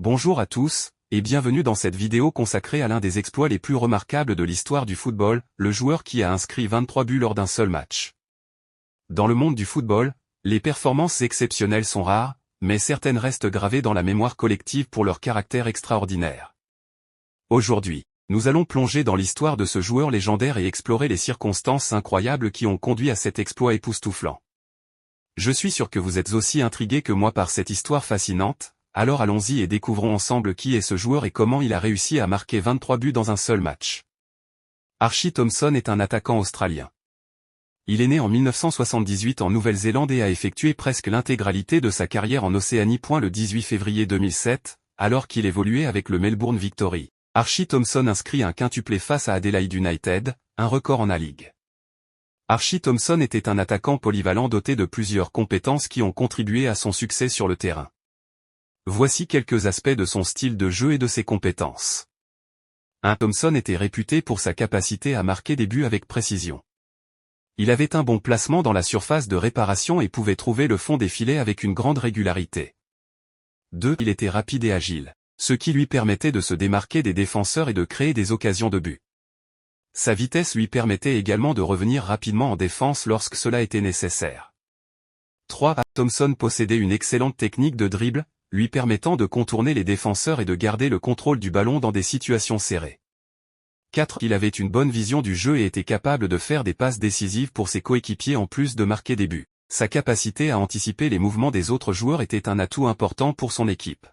Bonjour à tous, et bienvenue dans cette vidéo consacrée à l'un des exploits les plus remarquables de l'histoire du football, le joueur qui a inscrit 23 buts lors d'un seul match. Dans le monde du football, les performances exceptionnelles sont rares, mais certaines restent gravées dans la mémoire collective pour leur caractère extraordinaire. Aujourd'hui, nous allons plonger dans l'histoire de ce joueur légendaire et explorer les circonstances incroyables qui ont conduit à cet exploit époustouflant. Je suis sûr que vous êtes aussi intrigués que moi par cette histoire fascinante. Alors allons-y et découvrons ensemble qui est ce joueur et comment il a réussi à marquer 23 buts dans un seul match. Archie Thompson est un attaquant australien. Il est né en 1978 en Nouvelle-Zélande et a effectué presque l'intégralité de sa carrière en Océanie. Le 18 février 2007, alors qu'il évoluait avec le Melbourne Victory, Archie Thompson inscrit un quintuplé face à Adelaide United, un record en A-League. Archie Thompson était un attaquant polyvalent doté de plusieurs compétences qui ont contribué à son succès sur le terrain. Voici quelques aspects de son style de jeu et de ses compétences. 1. Thompson était réputé pour sa capacité à marquer des buts avec précision. Il avait un bon placement dans la surface de réparation et pouvait trouver le fond des filets avec une grande régularité. 2. Il était rapide et agile, ce qui lui permettait de se démarquer des défenseurs et de créer des occasions de but. Sa vitesse lui permettait également de revenir rapidement en défense lorsque cela était nécessaire. 3. Thompson possédait une excellente technique de dribble, lui permettant de contourner les défenseurs et de garder le contrôle du ballon dans des situations serrées. 4. Il avait une bonne vision du jeu et était capable de faire des passes décisives pour ses coéquipiers en plus de marquer des buts. Sa capacité à anticiper les mouvements des autres joueurs était un atout important pour son équipe.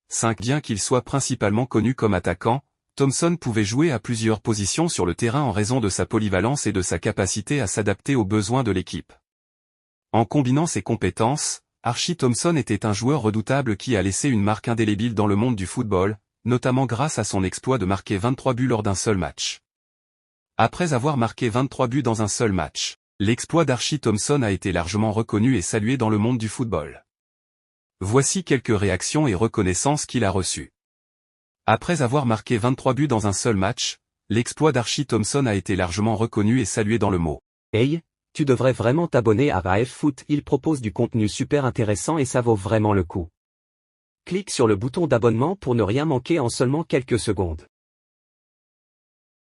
5. Bien qu'il soit principalement connu comme attaquant, Thompson pouvait jouer à plusieurs positions sur le terrain en raison de sa polyvalence et de sa capacité à s'adapter aux besoins de l'équipe. En combinant ses compétences, Archie Thompson était un joueur redoutable qui a laissé une marque indélébile dans le monde du football, notamment grâce à son exploit de marquer 23 buts lors d'un seul match. Après avoir marqué 23 buts dans un seul match, l'exploit d'Archie Thompson a été largement reconnu et salué dans le monde du football. Voici quelques réactions et reconnaissances qu'il a reçues. Après avoir marqué 23 buts dans un seul match, l'exploit d'Archie Thompson a été largement reconnu et salué dans le mot. Hey, tu devrais vraiment t'abonner à AFFoot, il propose du contenu super intéressant et ça vaut vraiment le coup. Clique sur le bouton d'abonnement pour ne rien manquer en seulement quelques secondes.